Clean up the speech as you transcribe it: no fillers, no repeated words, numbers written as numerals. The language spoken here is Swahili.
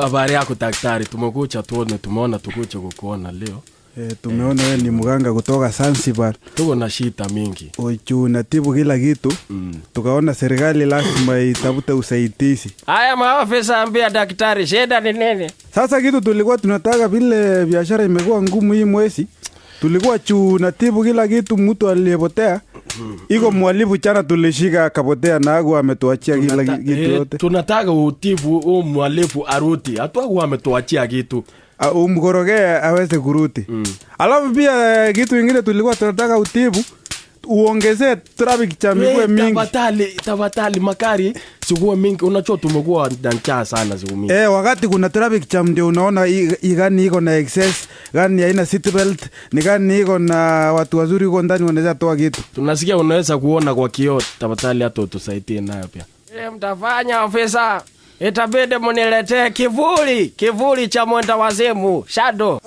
Habari yako daktari, tumekuja tuone, tumeona tukuja kukuona leo. Tumeona wewe ni mganga kutoka Zanzibar. Tuko na shida mingi. Unatibu kila kitu. Tukaona serikali lazima itafute usaidizi. Haya maafisa ambia daktari, shida ni nini? Sasa kitu tulikuwa tunataka vile biashara imekuwa ngumu hii mwezi. Tulikuwa tunatibu kila kitu, mtu aliyepotea. Iko mwalimu jana tulishika akapotea na hapo ametuachia kila kitu yote. Tunataka utibu mwalimu arudi. Hatu ametuachia kitu. Umkorogea aweze kurudi. Alafu pia kitu kingine tulikuwa tunataka utibu uongezee traffic jam iwe mingi. Tafadhali makari sikuwa mingi. Unajua tumekuwa njaa sana siku mingi. Wakati kuna traffic jam ndio unaona gani iko na excess, gani haina seat belt, ni gani iko na watu wazuri huko ndani wanaweza toa kitu. Tunasikia unaweza kuona kwa kioo, tafadhali hata tusaidie nayo pia. Mtafanya ofisa, itabidi muniletee kivuli cha mwenda wazimu, shadow.